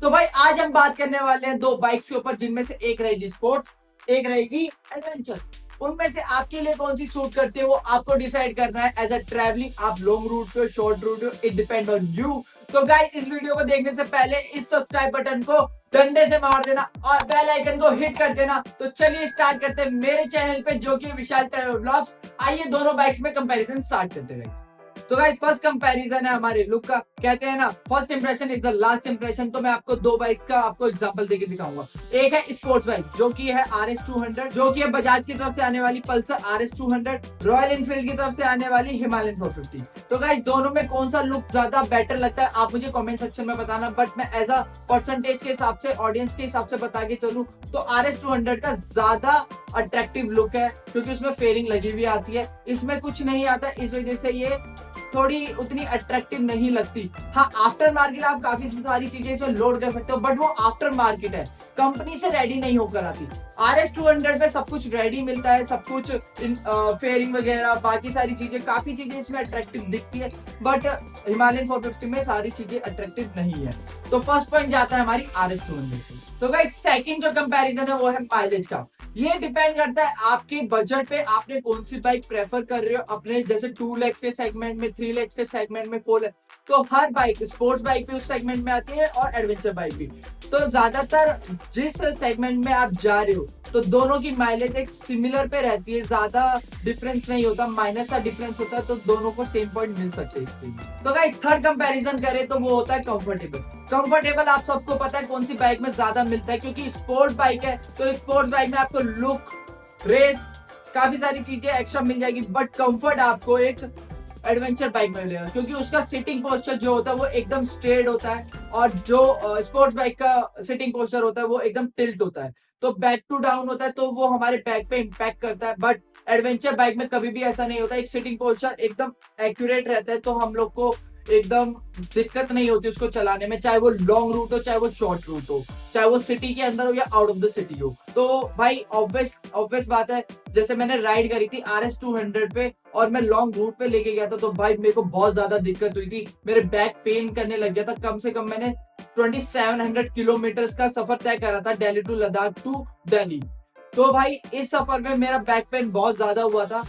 तो भाई आज हम बात करने वाले हैं दो बाइक्स के ऊपर, जिनमें से एक रहेगी स्पोर्ट्स, एक रहेगी एडवेंचर। उनमें से आपके लिए कौन सी सूट करती है वो आपको डिसाइड करना है। एज अ ट्रैवलिंग, आप लॉन्ग रूट पे, शॉर्ट रूट पे, इट डिपेंड ऑन यू। तो गाइस, इस वीडियो को देखने से पहले इस सब्सक्राइब बटन को डंडे से मार देना और बेल आइकन को हिट कर देना। तो चलिए स्टार्ट करते हैं मेरे चैनल पे, जो कि विशाल ट्रैवल व्लॉग्स। आइए दोनों बाइक्स में कंपैरिजन स्टार्ट करते हैं गाइस। तो गाइस, फर्स्ट कंपैरिजन है हमारे लुक का। कहते हैं ना, first impression is the last impression. तो मैं आपको दो बाइक का आपको एग्जांपल देके दिखाऊंगा। एक है स्पोर्ट्स बाइक, जो कि है RS200, जो कि है बजाज की तरफ से आने वाली पल्सर RS200, रॉयल एनफील्ड की तरफ से आने वाली हिमालयन 450। तो गाइस, दोनों में कौन सा लुक ज्यादा बेटर लगता है आप मुझे कमेंट सेक्शन में बताना। बट मैं एज अ परसेंटेज के हिसाब से, ऑडियंस के हिसाब से बता के चलूं तो RS200 का ज्यादा अट्रैक्टिव लुक है, क्योंकि उसमें फेयरिंग लगी हुई आती है। इसमें कुछ नहीं आता, इस वजह से ये थोड़ी उतनी अट्रैक्टिव नहीं लगती। हाँ, आफ्टर मार्केट आप काफी सारी चीजें इसमें लोड कर सकते हो, बट वो आफ्टर मार्केट है, कंपनी से रेडी नहीं होकर आती। RS200 पे सब कुछ रेडी मिलता है, सब कुछ फेयरिंग वगैरह, बाकी सारी चीजें, काफी चीजें इसमें अट्रैक्टिव दिखती है। बट हिमालयन 450 में सारी चीजें अट्रैक्टिव नहीं है। तो फर्स्ट पॉइंट जाता है हमारी RS200। तो गाइस, सेकंड जो कंपैरिजन है वो है माइलेज का। ये डिपेंड करता है आपके बजट पे, आपने कौन सी बाइक प्रेफर कर रहे हो अपने, जैसे 2 लाख के सेगमेंट में, 3 लाख के सेगमेंट में, 4 लाख। तो हर बाइक, स्पोर्ट्स बाइक भी उस सेगमेंट में आती है और एडवेंचर बाइक भी। तो ज्यादातर जिस सेगमेंट में आप जा रहे हो, तो दोनों की माइलेज एक सिमिलर पे रहती है, ज्यादा डिफरेंस नहीं होता, माइनस का डिफरेंस होता है। तो दोनों को सेम पॉइंट मिल सकते हैं इसलिए। तो गाइस, थर्ड कंपैरिजन करें तो वो होता है कंफर्टेबल। कंफर्टेबल आप सबको पता है कौन सी बाइक में ज्यादा मिलता है, क्योंकि स्पोर्ट बाइक है। तो स्पोर्ट्स बाइक में आपको लुक, रेस, काफी सारी चीजें एक्स्ट्रा मिल जाएगी। बट कंफर्ट आपको एक एडवेंचर बाइक में मिलेगा, क्योंकि उसका सिटिंग पोस्चर जो होता है वो एकदम स्ट्रेट होता है, और जो स्पोर्ट्स बाइक का सिटिंग पोस्चर होता है वो एकदम टिल्ट होता है, तो बैक टू डाउन होता है, तो वो हमारे बैक पे इम्पैक्ट करता है। बट एडवेंचर बाइक में कभी भी ऐसा नहीं होता, एक सिटिंग पोस्चर एकदम एक्यूरेट रहता है, तो हम लोग को एकदम दिक्कत नहीं होती उसको चलाने में, चाहे वो लॉन्ग रूट हो, चाहे वो शॉर्ट रूट हो, चाहे वो सिटी के अंदर हो या आउट ऑफ द सिटी हो। तो भाई ऑब्वियस बात है, जैसे मैंने राइड करी थी RS200 पे और मैं लॉन्ग रूट पे लेके गया था, तो भाई मेरे को बहुत ज्यादा दिक्कत हुई थी, मेरे बैक पेन करने लग गया था। कम से कम मैंने 2700 किलोमीटर का सफर तय करा था, दिल्ली टू लद्दाख टू दिल्ली। तो भाई इस सफर में मेरा बैक पेन बहुत ज्यादा हुआ था।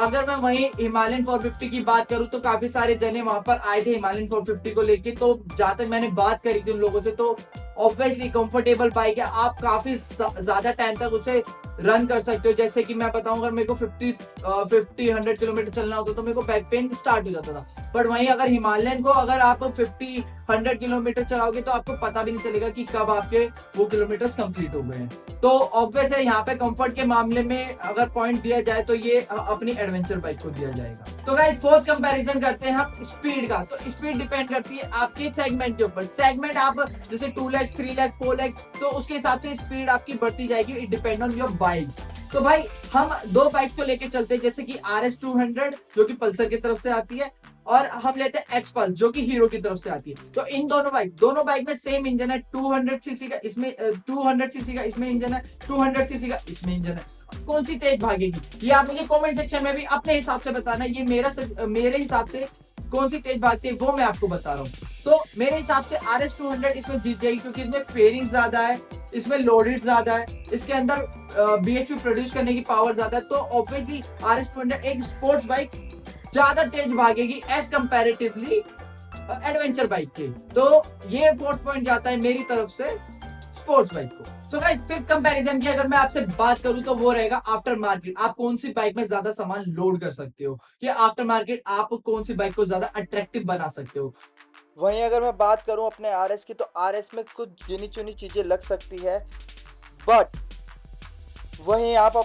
अगर मैं वहीं हिमालयन 450 की बात करूं तो काफी सारे जने वहां पर आए थे हिमालयन 450 को लेके। तो जहां तक मैंने बात करी थी उन लोगों से, तो ऑब्वियसली कंफर्टेबल बाइक है, आप काफी ज्यादा टाइम तक उसे रन कर सकते हो। जैसे कि मैं बताऊं, अगर मेरे को 100 किलोमीटर चलना होता तो मेरे को बैक पेन स्टार्ट हो जाता था। बट वहीं अगर हिमालयन को अगर आप 100 किलोमीटर चलाओगे तो आपको पता भी नहीं चलेगा कि कब आपके वो किलोमीटर कंप्लीट हो गए हैं। तो ऑब्वियस है, यहाँ पे कंफर्ट के मामले में अगर पॉइंट दिया जाए तो ये अपनी एडवेंचर बाइक को दिया जाएगा। तो गाइस, फोर्थ कंपैरिजन करते हैं हम स्पीड का। तो स्पीड डिपेंड करती है आपके सेगमेंट के ऊपर। सेगमेंट आप जैसे 2 लाख, 3 लाख, 4 लाख, तो उसके हिसाब से स्पीड आपकी बढ़ती जाएगी। It depend on your bike. तो भाई हम दो बाइक को लेके चलते हैं, जैसे कि RS200 जो कि पल्सर की तरफ से आती है, और हम लेते हैं एक्सपल्स जो कि हीरो की तरफ से आती है। तो इन दोनों बाइक में सेम इंजन है, 200 सीसी का इसमें 200 सीसी का इसमें इंजन है, 200 सीसी का इसमें इंजन है। कौन सी तेज भागेगी ये आप मुझे कमेंट सेक्शन में भी अपने हिसाब से बताना। ये मेरे हिसाब से कौन सी तेज भागती है वो मैं आपको बता रहा हूँ। तो मेरे हिसाब से RS200 इसमें जीत जाएगी, क्योंकि इसमें फेयरिंग ज्यादा है, इसमें लोडेड ज्यादा है, इसके अंदर BHP प्रोड्यूस करने की पावर ज्यादा है। तो ऑब्वियसली RS200 एक स्पोर्ट्स बाइक ज्यादा तेज भागेगी एज कंपैरेटिवली एडवेंचर बाइक के। तो ये फोर्थ पॉइंट जाता है मेरी तरफ से स्पोर्ट्स बाइक को। सो गाइस, फिफ्थ कंपैरिजन की अगर मैं आपसे बात करूं तो वो रहेगा आफ्टर मार्केट। आप कौन सी बाइक में ज्यादा सामान लोड कर सकते हो, या आफ्टर मार्केट आप कौन सी बाइक को ज्यादा अट्रैक्टिव बना सकते हो। वहीं अगर मैं बात करूं अपने RS की, तो RS में कुछ गिनी चुनी चीज़ें लग सकती है, बट वहीं आप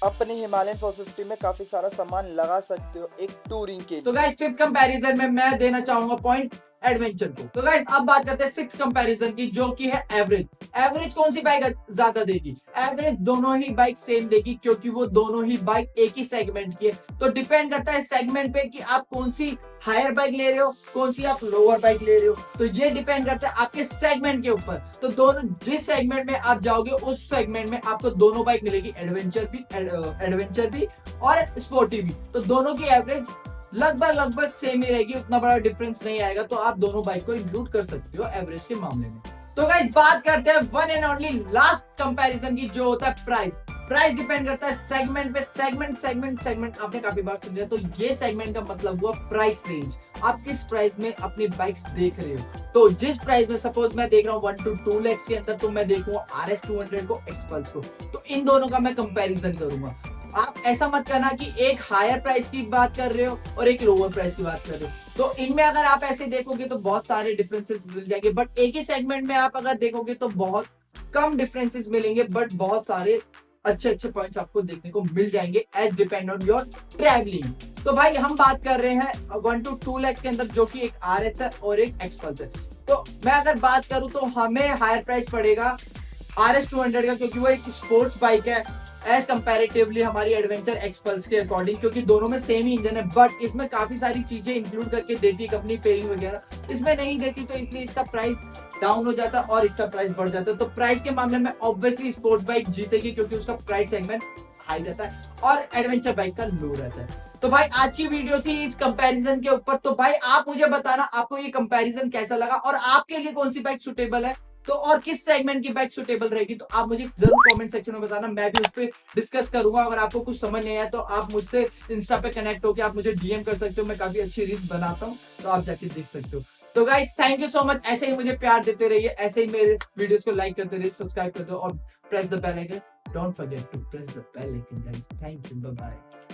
अपनी हिमालयन 450 में काफ़ी सारा सामान लगा सकते हो एक टूरिंग के तो लिए। गाइस, फिफ्थ कंपैरिजन में मैं देना चाहूंगा पॉइंट एडवेंचर को। तो गाइस, अब बात करते हैं सिक्स्थ कंपैरिजन की, जो कि है एवरेज। एवरेज कौन सी बाइक ज्यादा देगी? एवरेज दोनों ही बाइक सेम देगी, क्योंकि वो दोनों ही बाइक एक ही सेगमेंट की है। तो डिपेंड करता है सेगमेंट पे कि आप कौन सी हायर बाइक ले रहे हो, कौन सी आप लोअर बाइक ले रहे हो। तो ये डिपेंड करता है आपके सेगमेंट के ऊपर। तो दोनों जिस सेगमेंट में आप जाओगे उस सेगमेंट में आपको दोनों बाइक मिलेगी, एडवेंचर भी और स्पोर्टी भी। तो दोनों की एवरेज लगभग सेम ही रहेगी, उतना बड़ा डिफरेंस नहीं आएगा। तो आप दोनों बाइक को इंक्लूड कर सकते हो एवरेज के मामले में। तो गाइस बात करते हैं one and only last comparison की, जो होता है प्राइस। प्राइस डिपेंड करता है सेगमेंट पे। सेगमेंट आपने काफी बार सुन लिया, तो ये सेगमेंट का मतलब हुआ प्राइस रेंज। आप किस प्राइस में अपनी बाइक्स देख रहे हो। तो जिस प्राइस में सपोज मैं देख रहा हूँ 1 to 2 लाख के अंदर, तो मैं देखूंगा RS 200 को, एक्सपल्स को। तो इन दोनों का मैं कंपैरिजन करूंगा। आप ऐसा मत करना कि एक हायर प्राइस की बात कर रहे हो और एक लोअर प्राइस की बात कर रहे हो। तो इनमें अगर आप ऐसे देखोगे तो बहुत सारे डिफरेंसेस मिल जाएंगे, बट एक ही सेगमेंट में आप अगर देखोगे तो बहुत कम डिफरेंसेस मिलेंगे, बट बहुत सारे अच्छे अच्छे पॉइंट्स आपको देखने को मिल जाएंगे as depend on your travelling. तो भाई हम बात कर रहे हैं 1 to 2 लाख के अंदर, जो कि एक RS है और एक एक्सपल्स है। तो मैं अगर बात करूं तो हमें हायर प्राइस पड़ेगा RS 200 का, क्योंकि वो एक स्पोर्ट्स बाइक है एज कंपैरेटिवली हमारी एडवेंचर एक्सपल्स के अकॉर्डिंग, क्योंकि दोनों में सेम ही इंजन है, बट इसमें काफी सारी चीजें इंक्लूड करके देती है कंपनी, फेयरिंग वगैरह इसमें नहीं देती, तो इसलिए इसका प्राइस डाउन हो जाता है और इसका प्राइस बढ़ जाता है। तो प्राइस के मामले में ऑब्वियसली स्पोर्ट्स बाइक जीतेगी, क्योंकि उसका प्राइस सेगमेंट हाई रहता है और एडवेंचर बाइक का लो रहता है। तो भाई आज की वीडियो थी इस कंपैरिजन के ऊपर। तो भाई आप मुझे बताना आपको ये कंपैरिजन कैसा लगा और आपके लिए कौन सी बाइक सुटेबल है, तो और किस सेगमेंट की बाइक सुटेबल रहेगी, तो आप मुझे जरूर कमेंट सेक्शन में बताना, मैं भी उस पर डिस्कस करूंगा। अगर आपको कुछ समझ नहीं आया तो आप मुझसे इंस्टा पे कनेक्ट होकर आप मुझे DM कर सकते हो, मैं काफी अच्छी रील्स बनाता हूँ, तो आप जाके देख सकते हो। तो guys thank you so much, ऐसे ही मुझे प्यार देते रहिए, ऐसे ही मेरे वीडियोस को लाइक करते रहिए, सब्सक्राइब करते हो और press the bell icon. Don't forget to press the bell icon guys. Thank you, bye bye.